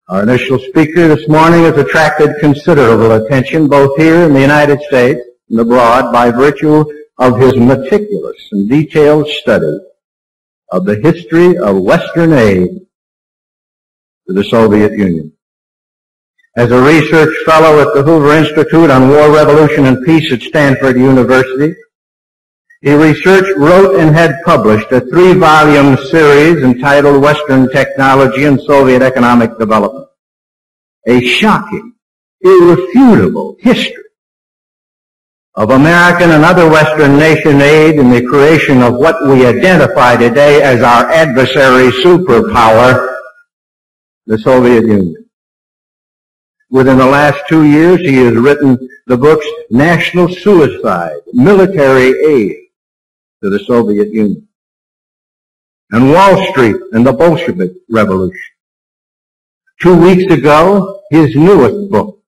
Our initial speaker this morning has attracted considerable attention both here in the United States and abroad by virtue of his meticulous and detailed study of the history of Western aid to the Soviet Union. As a research fellow at the Hoover Institute on War, Revolution, and Peace at Stanford University, he researched, wrote, and had published a 3-volume series entitled Western Technology and Soviet Economic Development, a shocking, irrefutable history of American and other Western nation aid in the creation of what we identify today as our adversary superpower, the Soviet Union. Within the last 2 years, he has written the books National Suicide, Military Aid to the Soviet Union, and Wall Street and the Bolshevik Revolution. 2 weeks ago, his newest book,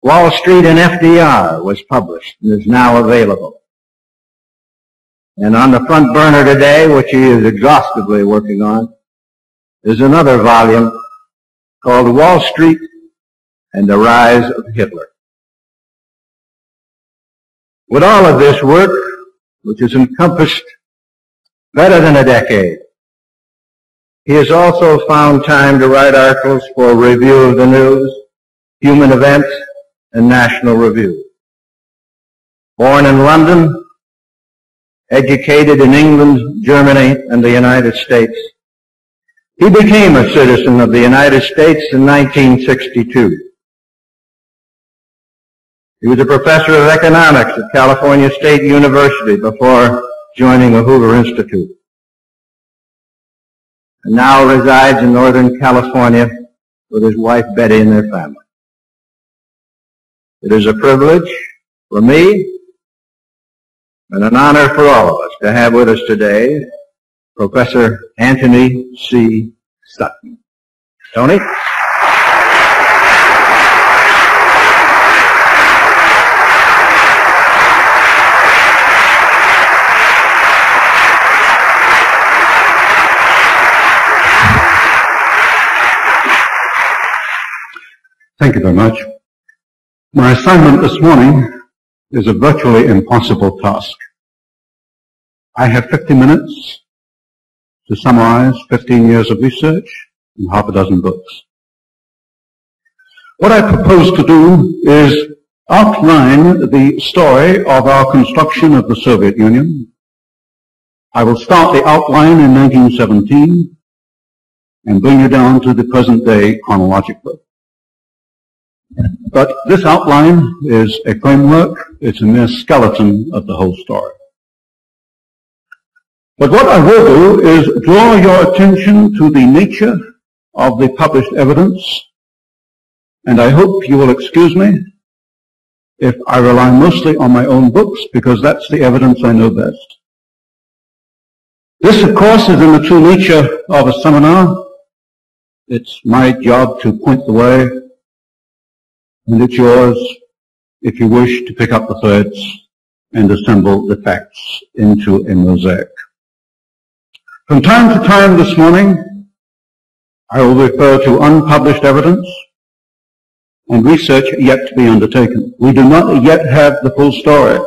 Wall Street and FDR, was published and is now available. And on the front burner today, which he is exhaustively working on, is another volume called Wall Street and the Rise of Hitler. With all of this work, which has encompassed better than a decade, he has also found time to write articles for Review of the News, Human Events, and National Review. Born in London, educated in England, Germany, and the United States, he became a citizen of the United States in 1962. He was a professor of economics at California State University before joining the Hoover Institute, and now resides in Northern California with his wife Betty and their family. It is a privilege for me and an honor for all of us to have with us today Professor Antony C. Sutton. Tony? Thank you very much. My assignment this morning is a virtually impossible task. I have 50 minutes to summarize 15 years of research and half a dozen books. What I propose to do is outline the story of our construction of the Soviet Union. I will start the outline in 1917 and bring you down to the present day chronologically. But this outline is a framework, it's a mere skeleton of the whole story. But what I will do is draw your attention to the nature of the published evidence, and I hope you will excuse me if I rely mostly on my own books, because that's the evidence I know best. This, of course, is in the true nature of a seminar. It's my job to point the way, and it's yours, if you wish, to pick up the threads and assemble the facts into a mosaic. From time to time this morning, I will refer to unpublished evidence and research yet to be undertaken. We do not yet have the full story.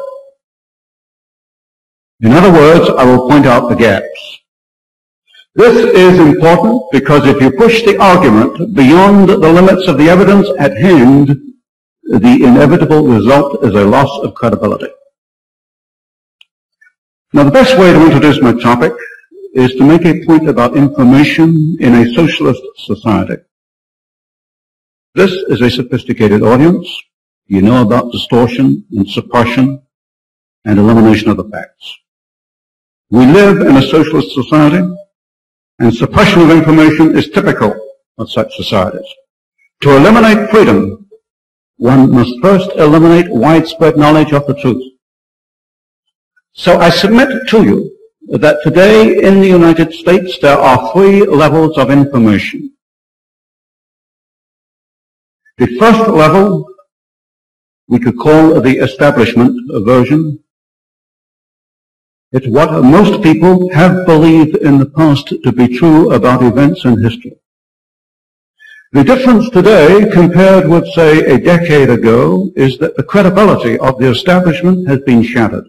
In other words, I will point out the gaps. This is important because if you push the argument beyond the limits of the evidence at hand, the inevitable result is a loss of credibility. Now, the best way to introduce my topic is to make a point about information in a socialist society. This is a sophisticated audience. You know about distortion and suppression and elimination of the facts. We live in a socialist society, and suppression of information is typical of such societies. To eliminate freedom, one must first eliminate widespread knowledge of the truth. So I submit to you that today in the United States there are 3 levels of information. The first level we could call the establishment version. It's what most people have believed in the past to be true about events in history. The difference today, compared with, say, a decade ago, is that the credibility of the establishment has been shattered.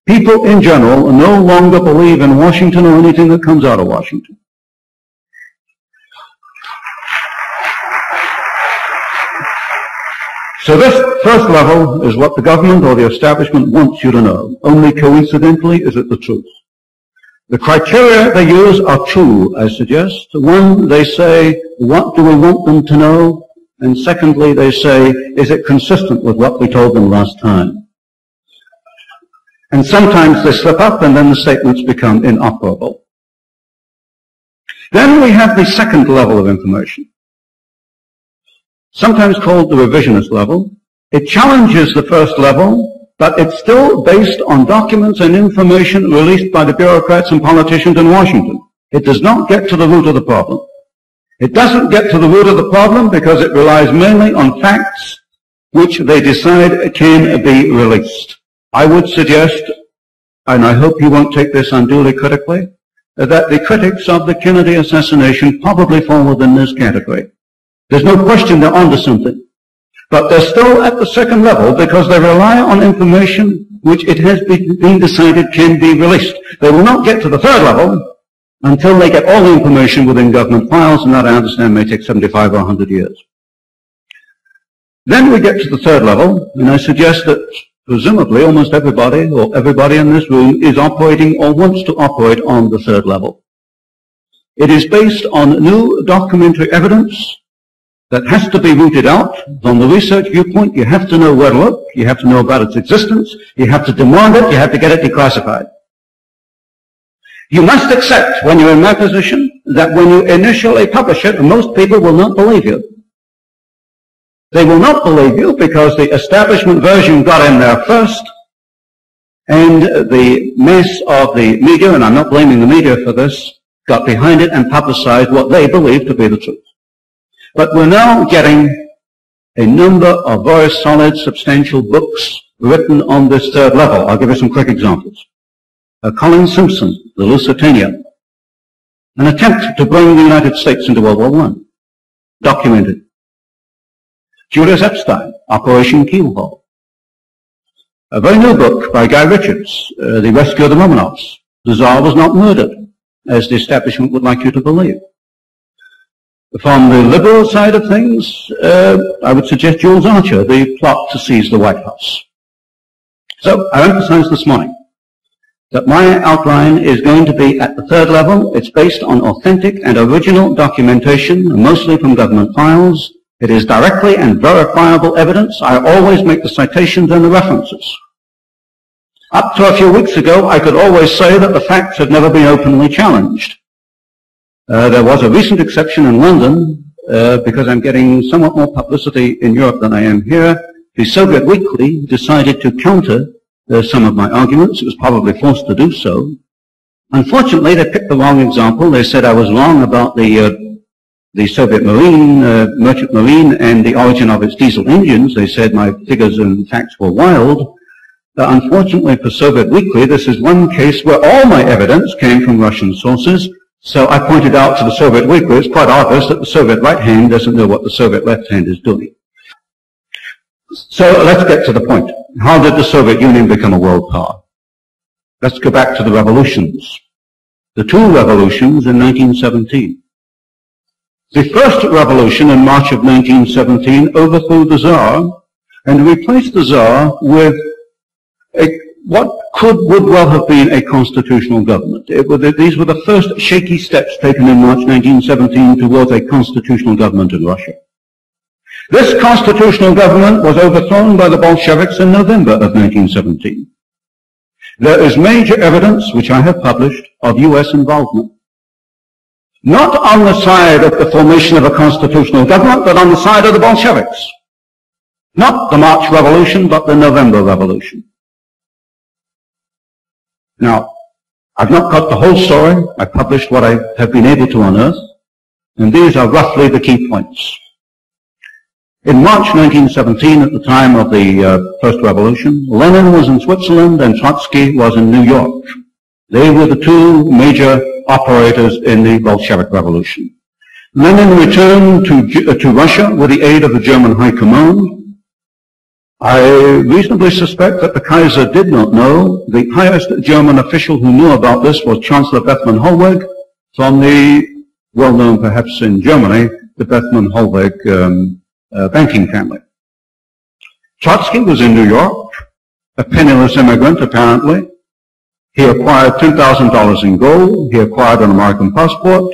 People in general no longer believe in Washington or anything that comes out of Washington. So this first level is what the government or the establishment wants you to know. Only coincidentally is it the truth. The criteria they use are two, I suggest. One, they say, what do we want them to know? And secondly, they say, is it consistent with what we told them last time? And sometimes they slip up and then the statements become inoperable. Then we have the second level of information, sometimes called the revisionist level. It challenges the first level, but it's still based on documents and information released by the bureaucrats and politicians in Washington. It does not get to the root of the problem. It doesn't get to the root of the problem because it relies mainly on facts which they decide can be released. I would suggest, and I hope you won't take this unduly critically, that the critics of the Kennedy assassination probably fall within this category. There's no question they're onto something. But they're still at the second level because they rely on information which it has been decided can be released. They will not get to the third level until they get all the information within government files, and that, I understand, may take 75 or 100 years. Then we get to the third level, and I suggest that presumably almost everybody, or everybody in this room, is operating or wants to operate on the third level. It is based on new documentary evidence that has to be rooted out. From the research viewpoint, you have to know where to look, you have to know about its existence, you have to demand it, you have to get it declassified. You must accept, when you're in my position, that when you initially publish it, most people will not believe you. They will not believe you because the establishment version got in there first, and the mess of the media, and I'm not blaming the media for this, got behind it and publicized what they believe to be the truth. But we're now getting a number of very solid, substantial books written on this third level. I'll give you some quick examples. Colin Simpson, The Lusitania, an attempt to bring the United States into World War I, documented. Julius Epstein, Operation Keelhaul. A very new book by Guy Richards, The Rescue of the Romanovs. The Tsar was not murdered, as the establishment would like you to believe. From the liberal side of things, I would suggest Jules Archer, The Plot to Seize the White House. So I emphasized this morning that my outline is going to be at the third level. It's based on authentic and original documentation, mostly from government files. It is directly and verifiable evidence. I always make the citations and the references. Up to a few weeks ago, I could always say that the facts had never been openly challenged. There was a recent exception in London, because I'm getting somewhat more publicity in Europe than I am here. The Soviet Weekly decided to counter some of my arguments. It was probably forced to do so. Unfortunately, they picked the wrong example. They said I was wrong about the Soviet Marine, merchant marine, and the origin of its diesel engines. They said my figures and facts were wild. Unfortunately for Soviet Weekly, this is one case where all my evidence came from Russian sources. So I pointed out to the Soviet Weekly, it's quite obvious that the Soviet right hand doesn't know what the Soviet left hand is doing. So let's get to the point. How did the Soviet Union become a world power? Let's go back to the revolutions. The two revolutions in 1917. The first revolution in March of 1917 overthrew the Tsar and replaced the Tsar with what would well have been a constitutional government. These were the first shaky steps taken in March 1917 towards a constitutional government in Russia. This constitutional government was overthrown by the Bolsheviks in November of 1917. There is major evidence, which I have published, of U.S. involvement. Not on the side of the formation of a constitutional government, but on the side of the Bolsheviks. Not the March Revolution, but the November Revolution. Now, I've not got the whole story. I published what I have been able to unearth, and these are roughly the key points. In March 1917, at the time of the First Revolution, Lenin was in Switzerland and Trotsky was in New York. They were the two major operators in the Bolshevik Revolution. Lenin returned to Russia with the aid of the German High Command. I reasonably suspect that the Kaiser did not know. The highest German official who knew about this was Chancellor Bethmann Hollweg from the, well-known perhaps in Germany, the Bethmann Hollweg banking family. Trotsky was in New York, a penniless immigrant apparently. He acquired $10,000 in gold. He acquired an American passport.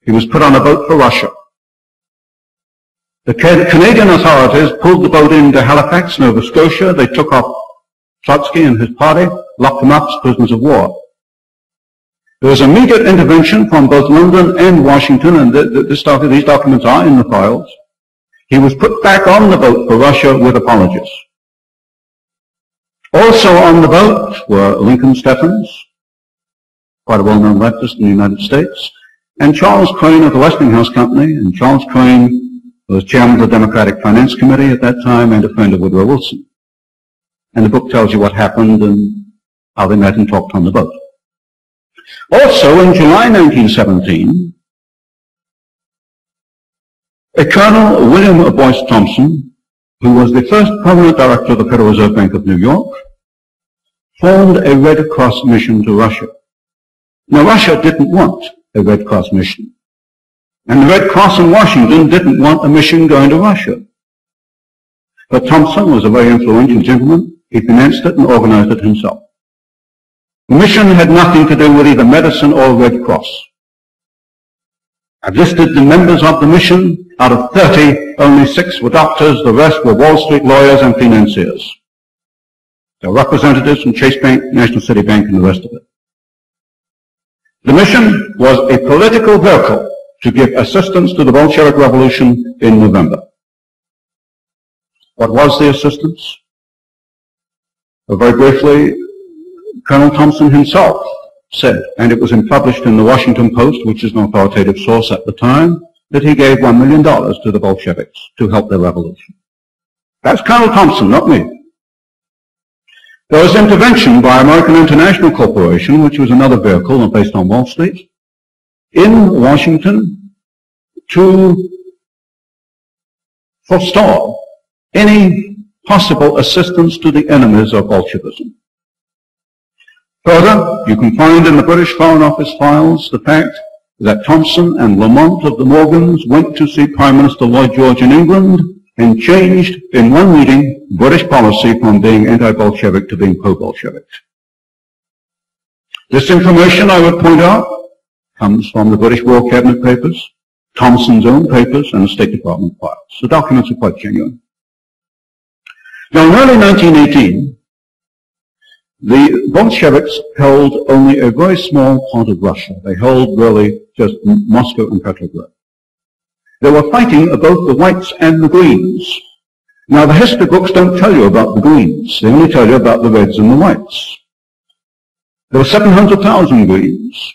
He was put on a boat for Russia. The Canadian authorities pulled the boat into Halifax, Nova Scotia. They took off Trotsky and his party, locked them up as prisoners of war. There was immediate intervention from both London and Washington, and these documents are in the files. He was put back on the boat for Russia with apologies. Also on the boat were Lincoln Steffens, quite a well-known leftist in the United States, and Charles Crane of the Westinghouse Company. And Charles Crane was chairman of the Democratic Finance Committee at that time and a friend of Woodrow Wilson. And the book tells you what happened and how they met and talked on the boat. Also, in July 1917, a Colonel William Boyce Thompson, who was the first permanent director of the Federal Reserve Bank of New York, formed a Red Cross mission to Russia. Now, Russia didn't want a Red Cross mission. And the Red Cross in Washington didn't want a mission going to Russia. But Thompson was a very influential gentleman. He financed it and organized it himself. The mission had nothing to do with either medicine or Red Cross. I've listed the members of the mission. Out of 30, only 6 were doctors. The rest were Wall Street lawyers and financiers. There were representatives from Chase Bank, National City Bank, and the rest of it. The mission was a political vehicle to give assistance to the Bolshevik Revolution in November. What was the assistance? Well, very briefly, Colonel Thompson himself said, and it was published in the Washington Post, which is an authoritative source at the time, that he gave $1 million to the Bolsheviks to help their revolution. That's Colonel Thompson, not me. There was intervention by American International Corporation, which was another vehicle based on Wall Street, in Washington to forestall any possible assistance to the enemies of Bolshevism. Further, you can find in the British Foreign Office files the fact that Thompson and Lamont of the Morgans went to see Prime Minister Lloyd George in England and changed in one meeting British policy from being anti-Bolshevik to being pro-Bolshevik. This information, I would point out, comes from the British War Cabinet papers, Thompson's own papers, and the State Department files. The documents are quite genuine. Now, in early 1918, the Bolsheviks held only a very small part of Russia. They held really just Moscow and Petrograd. They were fighting both the whites and the greens. Now, the history books don't tell you about the greens. They only tell you about the reds and the whites. There were 700,000 greens.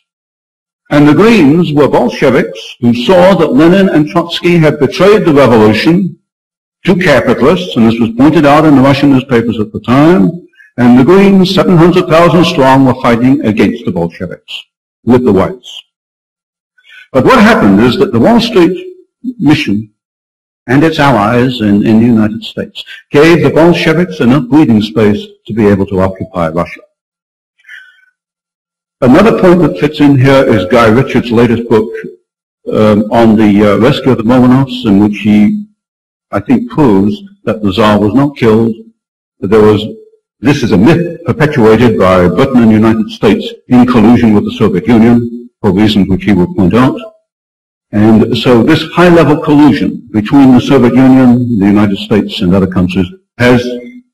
And the greens were Bolsheviks who saw that Lenin and Trotsky had betrayed the revolution to capitalists, and this was pointed out in the Russian newspapers at the time, and the greens, 700,000 strong, were fighting against the Bolsheviks with the whites. But what happened is that the Wall Street mission and its allies in the United States gave the Bolsheviks enough breathing space to be able to occupy Russia. Another point that fits in here is Guy Richards' latest book on the rescue of the Romanovs, in which he, I think, proves that the Tsar was not killed. This is a myth perpetuated by Britain and the United States in collusion with the Soviet Union, for reasons which he will point out. And so this high-level collusion between the Soviet Union, the United States, and other countries has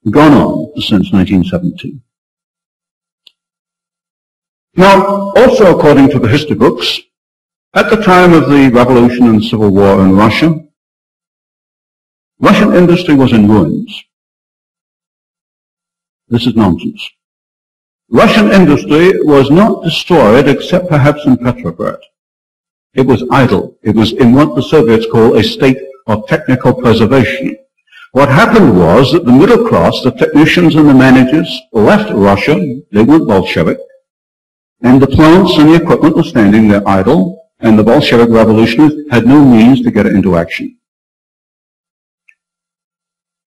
gone on since 1917. Now, also according to the history books, at the time of the revolution and civil war in Russia, Russian industry was in ruins. This is nonsense. Russian industry was not destroyed except perhaps in Petrograd. It was idle. It was in what the Soviets call a state of technical preservation. What happened was that the middle class, the technicians and the managers, left Russia. They weren't Bolshevik. And the plants and the equipment were standing there idle. and the Bolshevik Revolutionists had no means to get it into action.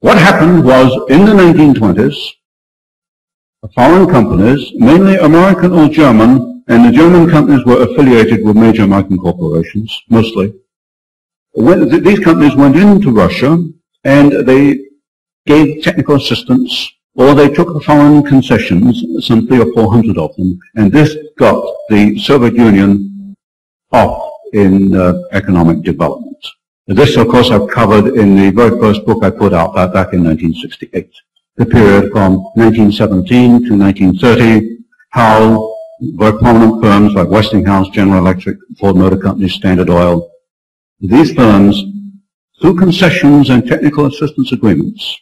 What happened was, in the 1920s, foreign companies, mainly American or German, and the German companies were affiliated with major American corporations, mostly. These companies went into Russia and they gave technical assistance, or they took the foreign concessions, some 300 or 400 of them, and this got the Soviet Union off in economic development. This, of course, I've covered in the very first book I put out back in 1968. The period from 1917 to 1930, how very prominent firms like Westinghouse, General Electric, Ford Motor Company, Standard Oil, these firms, through concessions and technical assistance agreements,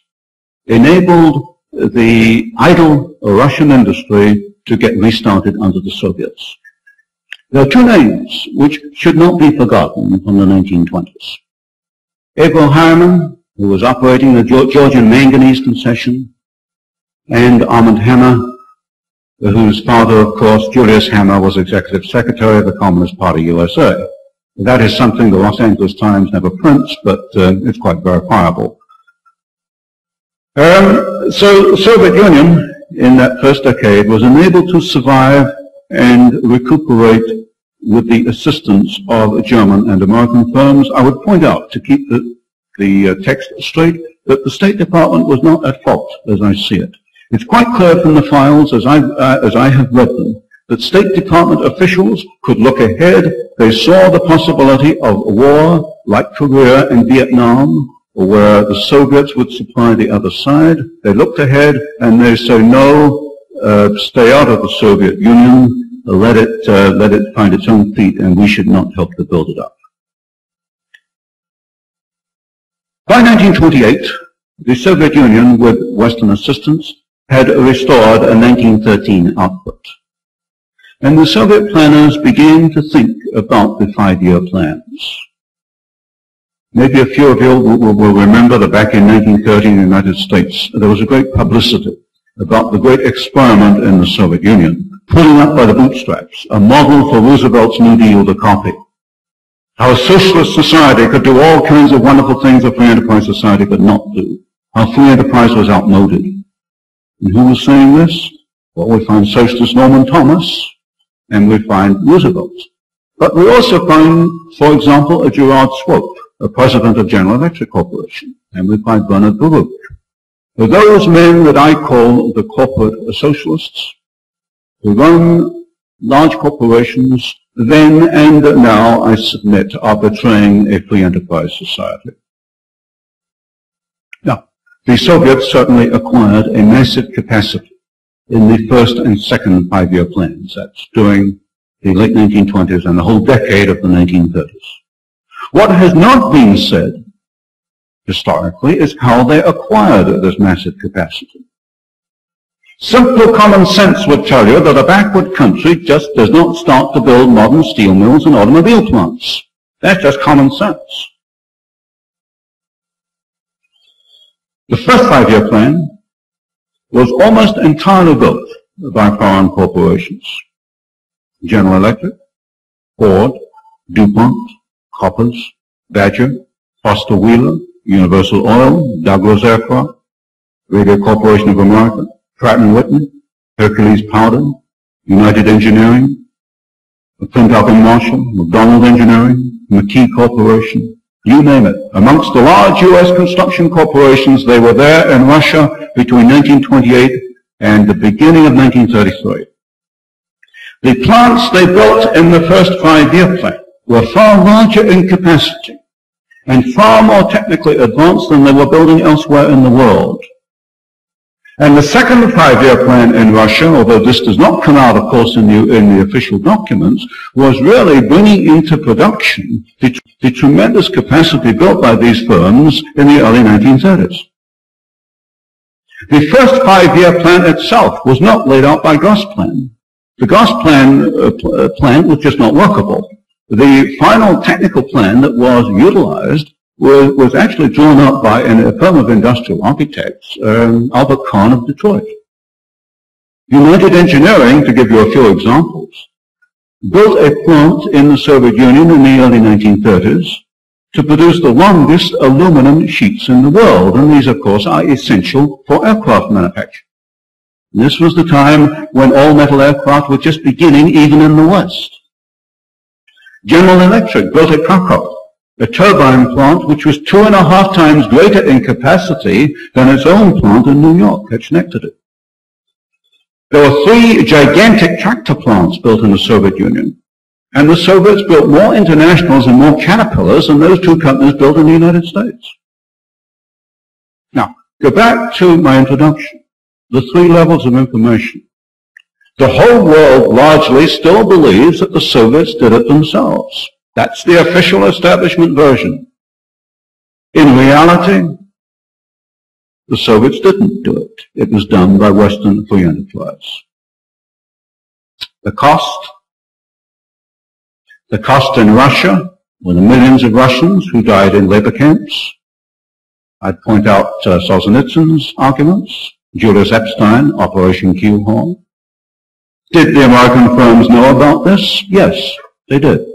enabled the idle Russian industry to get restarted under the Soviets. There are two names which should not be forgotten from the 1920s. Avro Harriman, who was operating the Georgian manganese concession, and Armand Hammer, whose father, of course, Julius Hammer, was executive secretary of the Communist Party USA. That is something the Los Angeles Times never prints, but it's quite verifiable. So the Soviet Union, in that first decade, was unable to survive and recuperate with the assistance of German and American firms. I would point out, to keep the text straight, that the State Department was not at fault, as I see it. It's quite clear from the files, as I have read them, that State Department officials could look ahead. They saw the possibility of war like Korea and Vietnam, where the Soviets would supply the other side. They looked ahead and they say, no, stay out of the Soviet Union. Let it find its own feet, and we should not help to build it up. By 1928, the Soviet Union, with Western assistance, had restored a 1913 output. And the Soviet planners began to think about the 5-year plans. Maybe a few of you will remember that back in 1930 in the United States, there was a great publicity about the great experiment in the Soviet Union, pulling up by the bootstraps, a model for Roosevelt's New Deal to copy. How a socialist society could do all kinds of wonderful things a free enterprise society could not do. How free enterprise was outmoded. And who was saying this? Well, we find socialist Norman Thomas, and we find Roosevelt. But we also find, for example, a Gerard Swope, a president of General Electric Corporation, and we find Bernard Baruch. Those men that I call the corporate socialists, who run large corporations, then and now, I submit, are betraying a free enterprise society. Now, the Soviets certainly acquired a massive capacity in the first and second 5-year plans. That's during the late 1920s and the whole decade of the 1930s. What has not been said, historically, is how they acquired this massive capacity. Simple common sense would tell you that a backward country just does not start to build modern steel mills and automobile plants. That's just common sense. The first 5-year plan was almost entirely built by foreign corporations. General Electric, Ford, DuPont, Koppers, Badger, Foster Wheeler, Universal Oil, Douglas Aircraft, Radio Corporation of America, Pratt & Whitney, Hercules Powder, United Engineering, Flintoff & Marshall, McDonald Engineering, McKee Corporation, you name it. Amongst the large U.S. construction corporations, they were there in Russia between 1928 and the beginning of 1933. The plants they built in the first 5-year plan were far larger in capacity and far more technically advanced than they were building elsewhere in the world. And the second 5-year plan in Russia, although this does not come out, of course, in the official documents, was really bringing into production the tremendous capacity built by these firms in the early 1930s. The first 5-year plan itself was not laid out by Gosplan. The Gosplan plan was just not workable. The final technical plan that was utilized was actually drawn up by a firm of industrial architects, Albert Kahn of Detroit. United Engineering, to give you a few examples, built a plant in the Soviet Union in the early 1930s to produce the longest aluminum sheets in the world. And these, of course, are essential for aircraft manufacture. And this was the time when all-metal aircraft were just beginning, even in the West. General Electric built at Krakow a turbine plant which was 2.5 times greater in capacity than its own plant in New York at Schenectady. There were 3 gigantic tractor plants built in the Soviet Union, and the Soviets built more Internationals and more Caterpillars than those 2 companies built in the United States. Now, go back to my introduction, the 3 levels of information. The whole world largely still believes that the Soviets did it themselves. That's the official establishment version. In reality, the Soviets didn't do it. It was done by Western free enterprise. The cost in Russia were the millions of Russians who died in labor camps. I'd point out Solzhenitsyn's arguments, Julius Epstein, Operation Keelhaul. Did the American firms know about this? Yes, they did.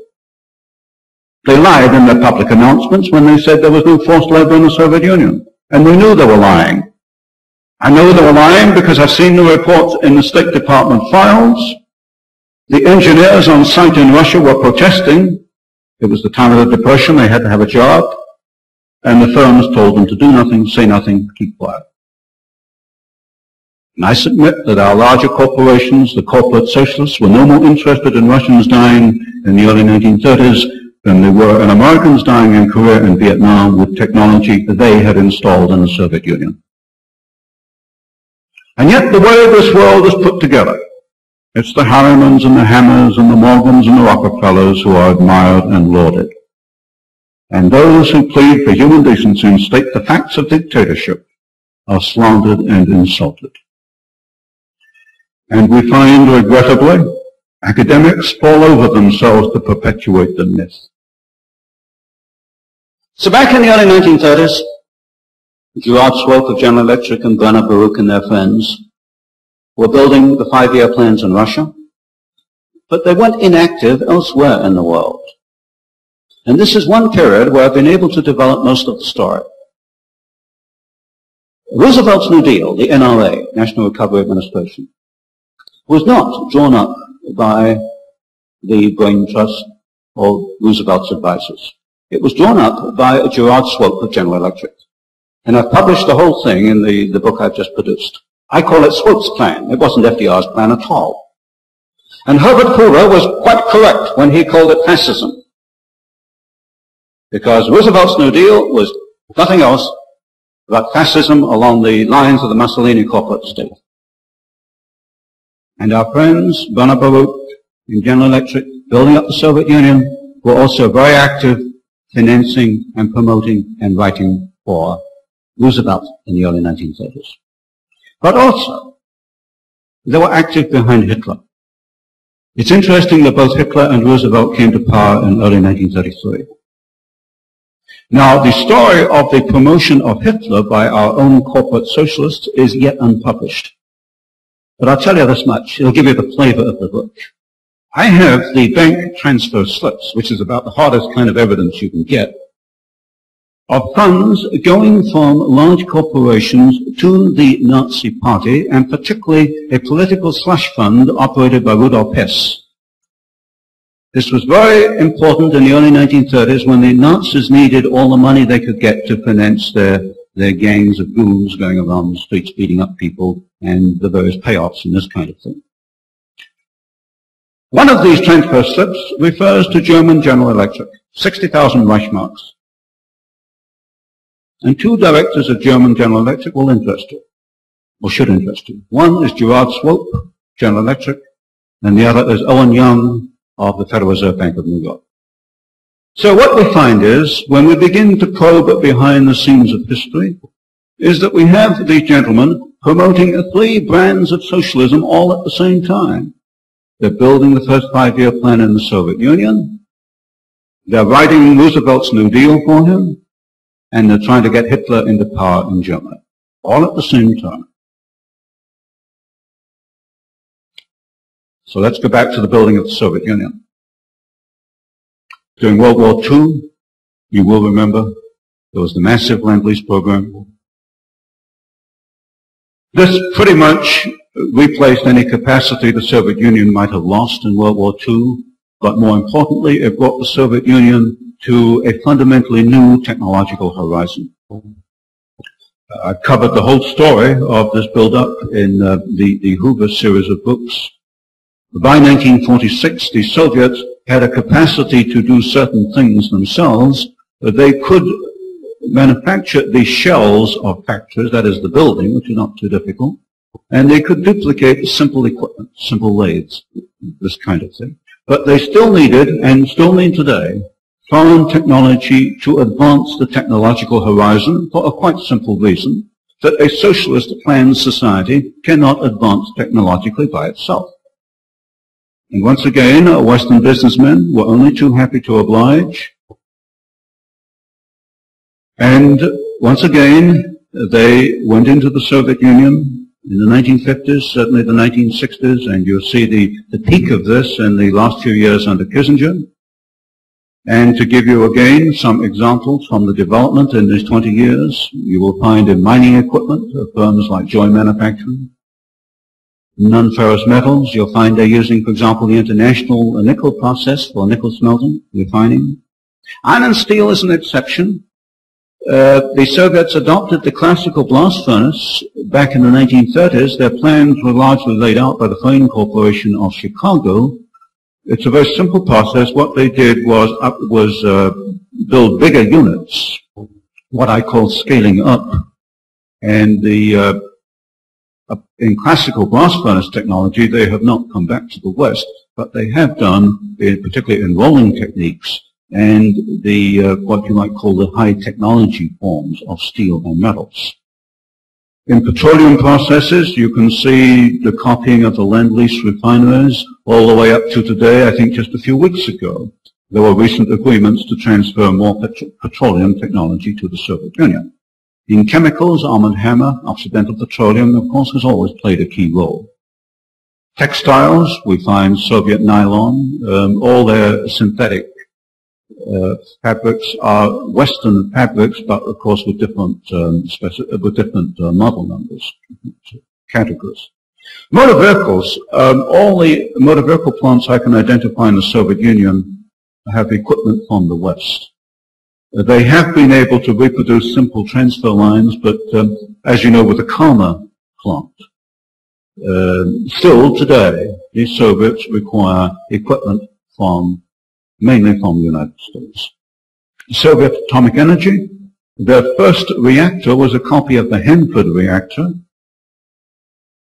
They lied in their public announcements when they said there was no forced labor in the Soviet Union. And we knew they were lying. I know they were lying because I've seen the reports in the State Department files. The engineers on site in Russia were protesting. It was the time of the Depression. They had to have a job. And the firms told them to do nothing, say nothing, keep quiet. And I submit that our larger corporations, the corporate socialists, were no more interested in Russians dying in the early 1930s than they were in Americans dying in Korea and Vietnam with technology that they had installed in the Soviet Union. And yet the way this world is put together, it's the Harrimans and the Hammers and the Morgans and the Rockefellers who are admired and lauded. And those who plead for human decency and state the facts of dictatorship are slandered and insulted. And we find, regrettably, academics fall over themselves to perpetuate the myth. So back in the early 1930s, Gerard Swope of General Electric and Bernard Baruch and their friends were building the 5-year plans in Russia, but they went inactive elsewhere in the world. And this is one period where I've been able to develop most of the story. Roosevelt's New Deal, the NRA, National Recovery Administration, was not drawn up by the Brain Trust or Roosevelt's advisors. It was drawn up by Gerard Swope of General Electric. And I've published the whole thing in the book I've just produced. I call it Swope's plan. It wasn't FDR's plan at all. And Herbert Hoover was quite correct when he called it fascism. Because Roosevelt's New Deal was nothing else but fascism along the lines of the Mussolini corporate state. And our friends, Bernard Baruch in General Electric, building up the Soviet Union, were also very active financing and promoting and writing for Roosevelt in the early 1930s. But also, they were active behind Hitler. It's interesting that both Hitler and Roosevelt came to power in early 1933. Now, the story of the promotion of Hitler by our own corporate socialists is yet unpublished. But I'll tell you this much, it'll give you the flavor of the book. I have the bank transfer slips, which is about the hardest kind of evidence you can get, of funds going from large corporations to the Nazi Party, and particularly a political slush fund operated by Rudolf Hess. This was very important in the early 1930s when the Nazis needed all the money they could get to finance their gangs of goons going around the streets beating up people and the various payoffs and this kind of thing. One of these transfer slips refers to German General Electric, 60,000 Reichsmarks. And 2 directors of German General Electric will interest you, or should interest you. One is Gerard Swope, General Electric, and the other is Owen Young of the Federal Reserve Bank of New York. So what we find is, when we begin to probe behind the scenes of history, is that we have these gentlemen promoting 3 brands of socialism all at the same time. They're building the first 5-year plan in the Soviet Union, they're writing Roosevelt's New Deal for him, and they're trying to get Hitler into power in Germany, all at the same time. So let's go back to the building of the Soviet Union. During World War II, you will remember, there was the massive Lend-Lease program. This pretty much replaced any capacity the Soviet Union might have lost in World War II, but more importantly, it brought the Soviet Union to a fundamentally new technological horizon. I've covered the whole story of this build-up in the Hoover series of books. By 1946, the Soviets had a capacity to do certain things themselves. They could manufacture the shells of factories, that is the building, which is not too difficult, and they could duplicate simple equipment, simple lathes, this kind of thing. But they still needed, and still need today, foreign technology to advance the technological horizon for a quite simple reason, that a socialist planned society cannot advance technologically by itself. And once again, Western businessmen were only too happy to oblige. And once again, they went into the Soviet Union in the 1950s, certainly the 1960s, and you'll see the peak of this in the last few years under Kissinger. And to give you again some examples from the development in these 20 years, you will find in mining equipment, firms like Joy Manufacturing, non-ferrous metals, you'll find they're using, for example, the international nickel process for nickel smelting, refining. Iron and steel is an exception. The Soviets adopted the classical blast furnace back in the 1930s. Their plans were largely laid out by the Frame Corporation of Chicago. It's a very simple process. What they did was build bigger units, what I call scaling up. And in classical blast furnace technology, they have not come back to the West, but they have done, particularly in rolling techniques, and what you might call the high technology forms of steel and metals. In petroleum processes, you can see the copying of the Lend-Lease refineries all the way up to today. I think just a few weeks ago, there were recent agreements to transfer more petroleum technology to the Soviet Union. In chemicals, Arm & Hammer, Occidental Petroleum, of course, has always played a key role. Textiles, we find Soviet nylon, all their synthetic fabrics are Western fabrics, but of course with different model numbers, categories. Motor vehicles, all the motor vehicle plants I can identify in the Soviet Union have equipment from the West. They have been able to reproduce simple transfer lines, but as you know, with the Karma plant, still today, the Soviets require equipment mainly from the United States. Soviet atomic energy, their first reactor was a copy of the Hanford reactor,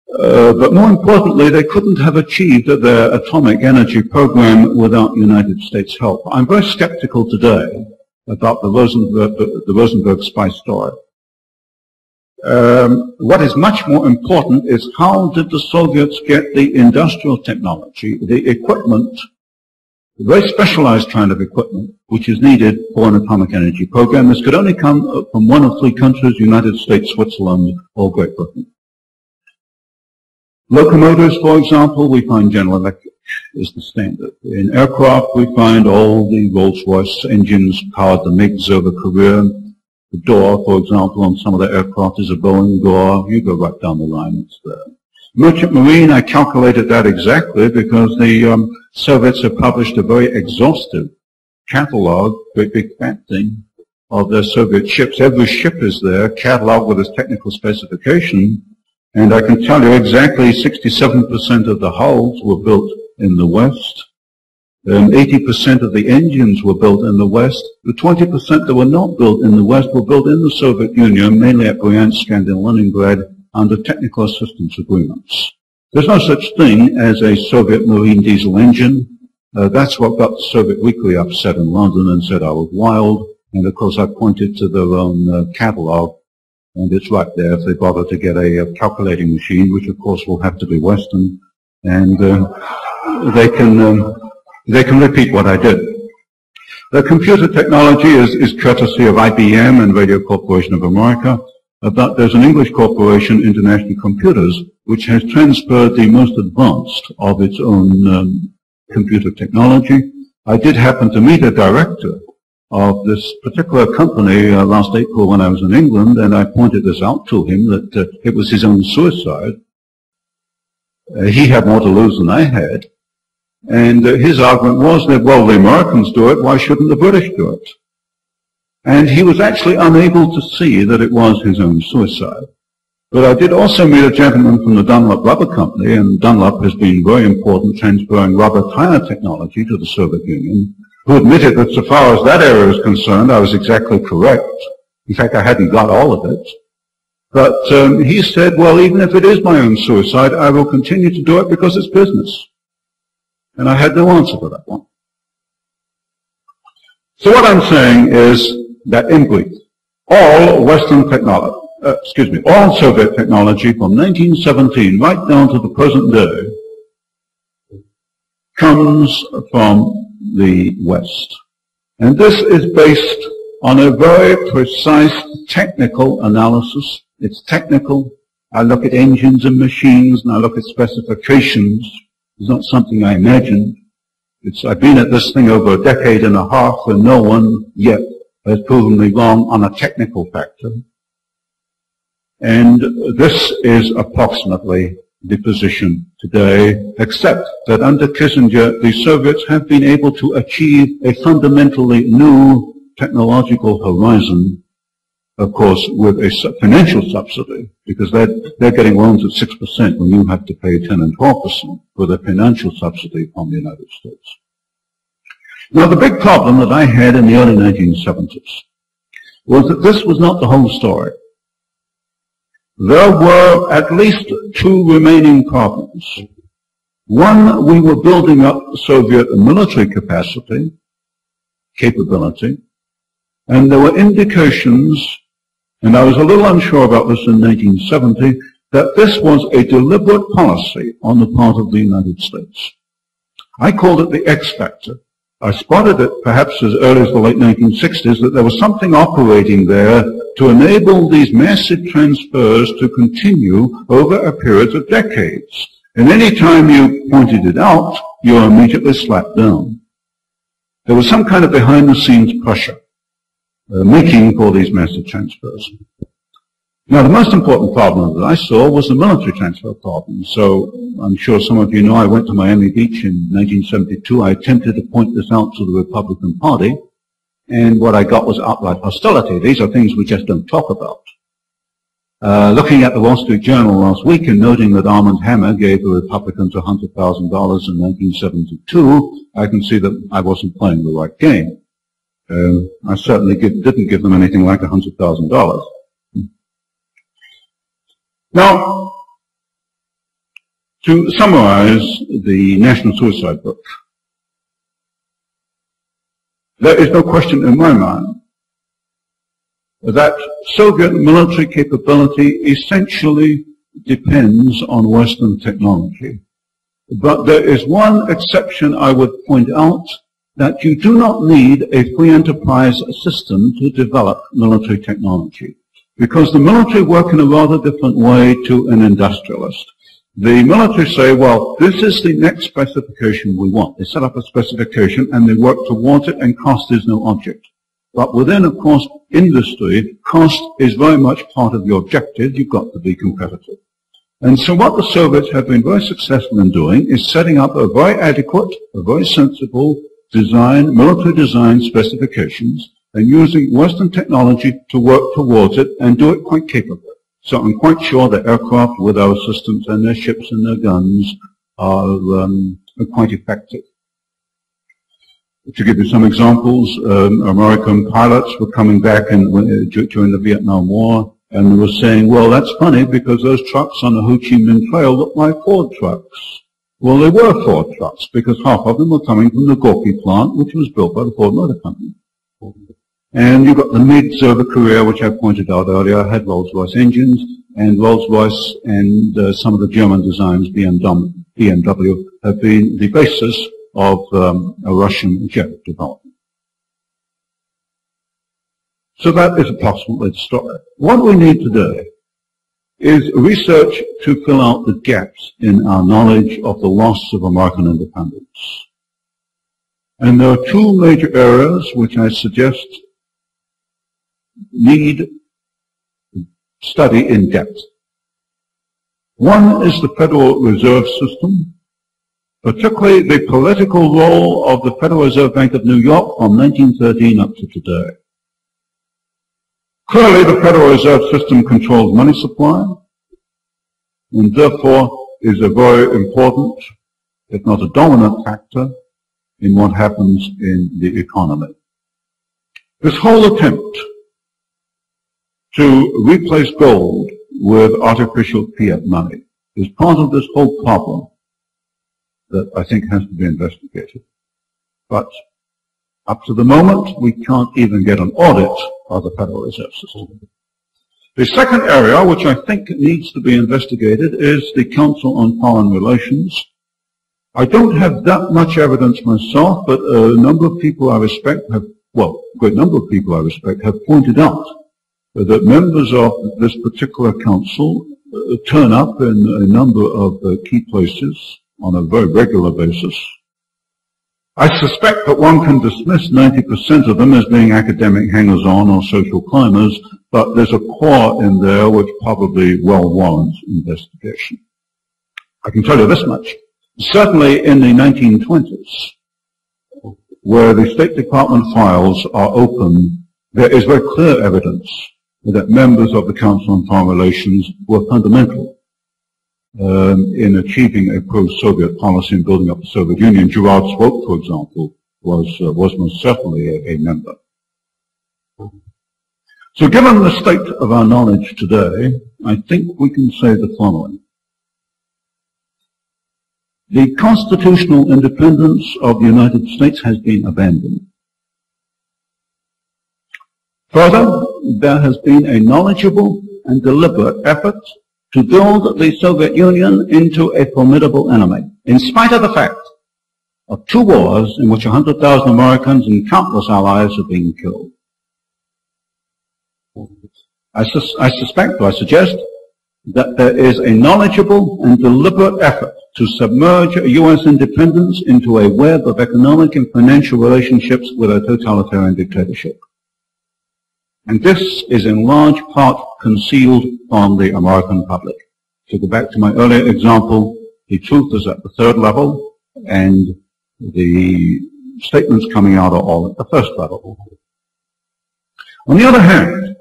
but more importantly, they couldn't have achieved their atomic energy program without United States help. I'm very skeptical today about the Rosenberg spy story. What is much more important is how did the Soviets get the industrial technology, the equipment, very specialized kind of equipment, which is needed for an atomic energy program. This could only come from one of three countries, United States, Switzerland, or Great Britain. Locomotors, for example, we find General Electric is the standard. In aircraft, we find all the Rolls-Royce engines powered the MiGs over Korea. The door, for example, on some of the aircraft is a Boeing door. You go right down the line, it's there. Merchant Marine, I calculated that exactly because the Soviets have published a very exhaustive catalog, great big fat thing, of their Soviet ships. Every ship is there, cataloged with its technical specification, and I can tell you exactly 67% of the hulls were built in the West, 80% of the engines were built in the West. The 20% that were not built in the West were built in the Soviet Union, mainly at Bryansk and in Leningrad, under technical assistance agreements. There's no such thing as a Soviet marine diesel engine. That's what got the Soviet Weekly upset in London and said I was wild. And of course I pointed to their own catalog, and it's right there if they bother to get a calculating machine, which of course will have to be Western, and they can repeat what I did. The computer technology is courtesy of IBM and Radio Corporation of America. But there's an English corporation, International Computers, which has transferred the most advanced of its own computer technology. I did happen to meet a director of this particular company last April when I was in England, and I pointed this out to him that it was his own suicide. He had more to lose than I had, and his argument was that, well, the Americans do it, why shouldn't the British do it? And he was actually unable to see that it was his own suicide. But I did also meet a gentleman from the Dunlop Rubber Company, and Dunlop has been very important transferring rubber tire technology to the Soviet Union, who admitted that so far as that area is concerned, I was exactly correct. In fact, I hadn't got all of it. But he said, well, even if it is my own suicide, I will continue to do it because it's business. And I had no answer for that one. So what I'm saying is that in brief, all Western technology, all Soviet technology from 1917 right down to the present day comes from the West. And this is based on a very precise technical analysis. It's technical. I look at engines and machines, and I look at specifications. It's not something I imagined. I've been at this thing over a decade and a half, and no one yet has proven me wrong on a technical factor. And this is approximately the position today, except that under Kissinger, the Soviets have been able to achieve a fundamentally new technological horizon, of course, with a financial subsidy, because they're getting loans at 6% when you have to pay 10 and 12% with a financial subsidy from the United States. Now, the big problem that I had in the early 1970s was that this was not the whole story. There were at least two remaining problems. One, we were building up Soviet military capability, and there were indications, and I was a little unsure about this in 1970, that this was a deliberate policy on the part of the United States. I called it the X factor. I spotted it perhaps as early as the late 1960s that there was something operating there to enable these massive transfers to continue over a period of decades. And any time you pointed it out, you were immediately slapped down. There was some kind of behind-the-scenes pressure making for these massive transfers. Now, the most important problem that I saw was the military transfer problem. So I'm sure some of you know I went to Miami Beach in 1972. I attempted to point this out to the Republican Party, and what I got was outright hostility. These are things we just don't talk about. Looking at the Wall Street Journal last week and noting that Armand Hammer gave the Republicans $100,000 in 1972, I can see that I wasn't playing the right game. I certainly didn't give them anything like $100,000. Now, to summarize the National Suicide Book, there is no question in my mind that Soviet military capability essentially depends on Western technology. But there is one exception I would point out, that you do not need a free enterprise system to develop military technology, because the military work in a rather different way to an industrialist. The military say, well, this is the next specification we want. They set up a specification and they work towards it, and cost is no object. But within, of course, industry, cost is very much part of your objective. You've got to be competitive. And so what the Soviets have been very successful in doing is setting up a very adequate, a very sensible design, military design specifications, and using Western technology to work towards it and do it quite capably. So I'm quite sure the aircraft with our systems and their ships and their guns are quite effective. To give you some examples, American pilots were coming back during the Vietnam War, and they were saying, well, that's funny because those trucks on the Ho Chi Minh Trail look like Ford trucks. Well, they were Ford trucks because half of them were coming from the Gorky plant, which was built by the Ford Motor Company. And you've got the MiGs over Korea, which I pointed out earlier, had Rolls-Royce engines, and Rolls-Royce and some of the German designs, BMW, have been the basis of a Russian jet development. So that is approximately the story. What we need today is research to fill out the gaps in our knowledge of the loss of American independence. And there are two major areas which I suggest need study in depth. One is the Federal Reserve System, particularly the political role of the Federal Reserve Bank of New York from 1913 up to today. Clearly, the Federal Reserve System controls money supply, and therefore is a very important, if not a dominant factor, in what happens in the economy. This whole attempt to replace gold with artificial fiat money is part of this whole problem that I think has to be investigated. But up to the moment, we can't even get an audit of the Federal Reserve System. The second area, which I think needs to be investigated, is the Council on Foreign Relations. I don't have that much evidence myself, but a number of people I respect have, well, a great number of people I respect have pointed out that members of this particular council turn up in a number of key places on a very regular basis. I suspect that one can dismiss 90% of them as being academic hangers-on or social climbers, but there's a core in there which probably well warrants investigation. I can tell you this much. Certainly in the 1920s, where the State Department files are open, there is very clear evidence that members of the Council on Foreign Relations were fundamental in achieving a pro-Soviet policy and building up the Soviet Union. Gerard Swope, for example, was most certainly a member. So given the state of our knowledge today, I think we can say the following. The constitutional independence of the United States has been abandoned. Further, there has been a knowledgeable and deliberate effort to build the Soviet Union into a formidable enemy, in spite of the fact of two wars in which 100,000 Americans and countless allies have been killed. I suggest that there is a knowledgeable and deliberate effort to submerge U.S. independence into a web of economic and financial relationships with a totalitarian dictatorship. And this is in large part concealed from the American public. To go back to my earlier example, the truth is at the third level, and the statements coming out are all at the first level. On the other hand,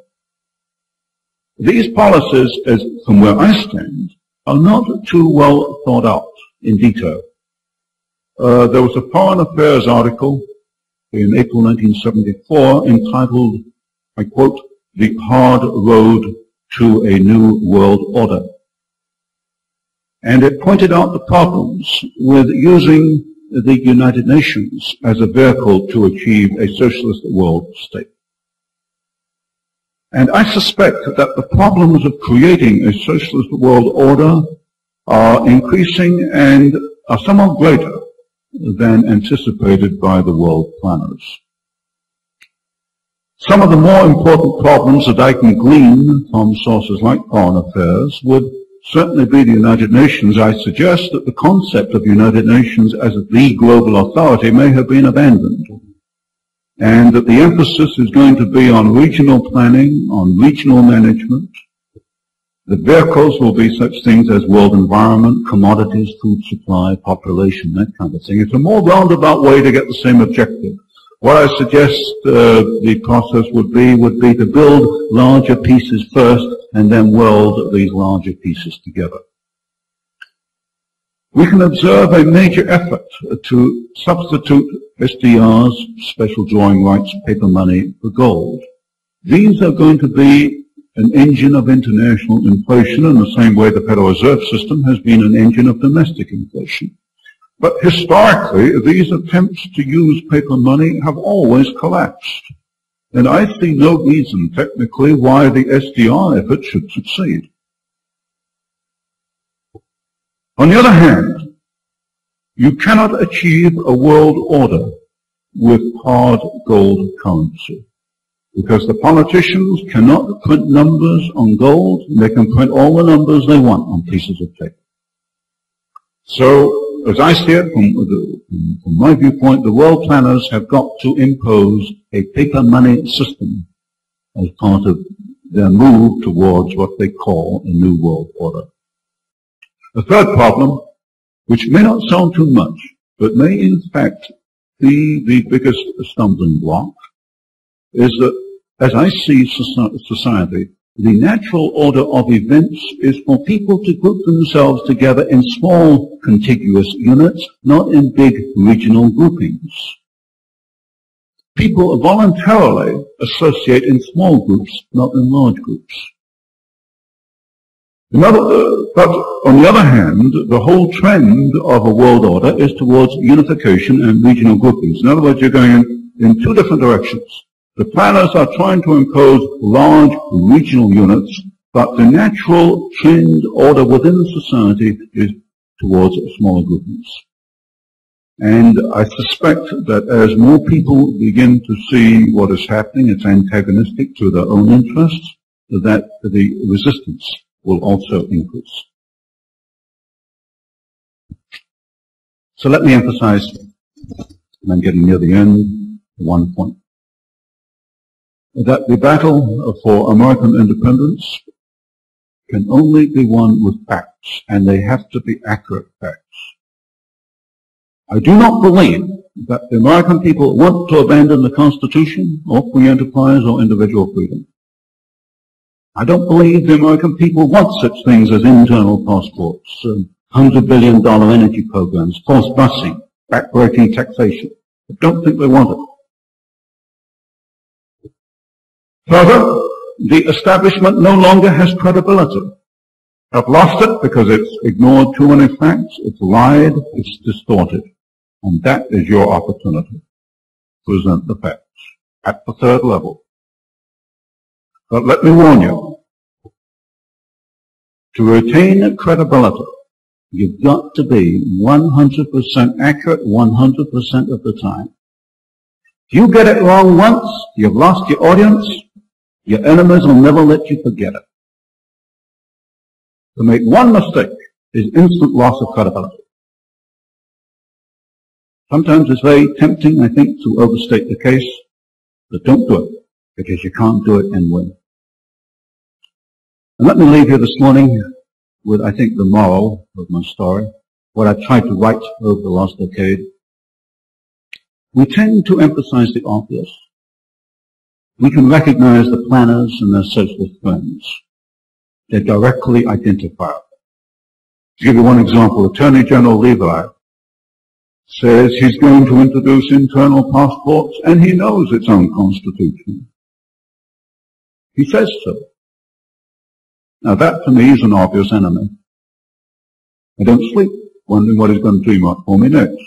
these policies, as from where I stand, are not too well thought out in detail. There was a Foreign Affairs article in April 1974 entitled, I quote, "The Hard Road to a New World Order." And it pointed out the problems with using the United Nations as a vehicle to achieve a socialist world state. And I suspect that the problems of creating a socialist world order are increasing and are somewhat greater than anticipated by the world planners. Some of the more important problems that I can glean from sources like Foreign Affairs would certainly be the United Nations. I suggest that the concept of United Nations as the global authority may have been abandoned, and that the emphasis is going to be on regional planning, on regional management. The vehicles will be such things as world environment, commodities, food supply, population, that kind of thing. It's a more roundabout way to get the same objective. What I suggest the process would be to build larger pieces first and then weld these larger pieces together. We can observe a major effort to substitute SDRs, special drawing rights, paper money, for gold. These are going to be an engine of international inflation in the same way the Federal Reserve System has been an engine of domestic inflation. But historically, these attempts to use paper money have always collapsed. And I see no reason, technically, why the SDR effort should succeed. On the other hand, you cannot achieve a world order with hard gold currency. Because the politicians cannot print numbers on gold, they can print all the numbers they want on pieces of paper. So, as I see it, from my viewpoint, the world planners have got to impose a paper money system as part of their move towards what they call a new world order. The third problem, which may not sound too much, but may in fact be the biggest stumbling block, is that as I see society, the natural order of events is for people to group themselves together in small contiguous units, not in big regional groupings. People voluntarily associate in small groups, not in large groups. But on the other hand, the whole trend of a world order is towards unification and regional groupings. In other words, you're going in two different directions. The planners are trying to impose large regional units, but the natural trend order within society is towards smaller groupings. And I suspect that as more people begin to see what is happening, it's antagonistic to their own interests, that the resistance will also increase. So let me emphasize, and I'm getting near the end, one point. That the battle for American independence can only be won with facts, and they have to be accurate facts. I do not believe that the American people want to abandon the Constitution or free enterprise or individual freedom. I don't believe the American people want such things as internal passports, $100 billion energy programs, forced busing, backbreaking taxation. I don't think they want it. Further, the establishment no longer has credibility. I've lost it because it's ignored too many facts, it's lied, it's distorted. And that is your opportunity. Present the facts at the third level. But let me warn you, to retain credibility, you've got to be 100% accurate 100% of the time. If you get it wrong once, you've lost your audience. Your enemies will never let you forget it. To make one mistake is instant loss of credibility. Sometimes it's very tempting, I think, to overstate the case, but don't do it, because you can't do it and win. And let me leave you this morning with, I think, the moral of my story, what I've tried to write over the last decade. We tend to emphasize the obvious. We can recognize the planners and their socialist friends. They're directly identifiable. To give you one example, Attorney General Levi says he's going to introduce internal passports, and he knows it's unconstitutional. He says so. Now that to me is an obvious enemy. I don't sleep wondering what he's going to dream up for me next.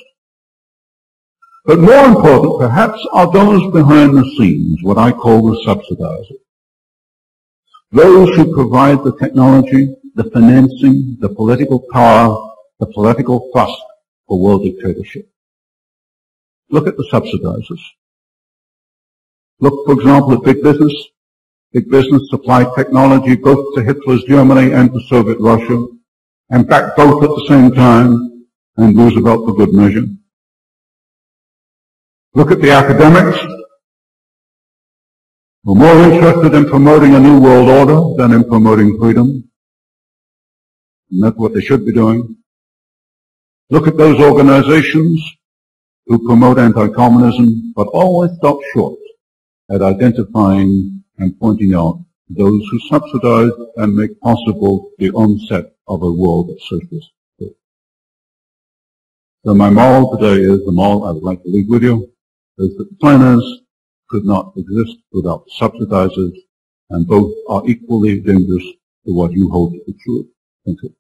But more important, perhaps, are those behind the scenes, what I call the subsidizers. Those who provide the technology, the financing, the political power, the political thrust for world dictatorship. Look at the subsidizers. Look, for example, at big business. Big business supplied technology both to Hitler's Germany and to Soviet Russia, and backed both at the same time, and Roosevelt for good measure. Look at the academics, who are more interested in promoting a new world order than in promoting freedom. And that's what they should be doing. Look at those organizations who promote anti-communism, but always stop short at identifying and pointing out those who subsidize and make possible the onset of a world of socialist state. So my moral today is, the moral I would like to leave with you, is that planners could not exist without subsidizers, and both are equally dangerous to what you hold to be true. Thank you.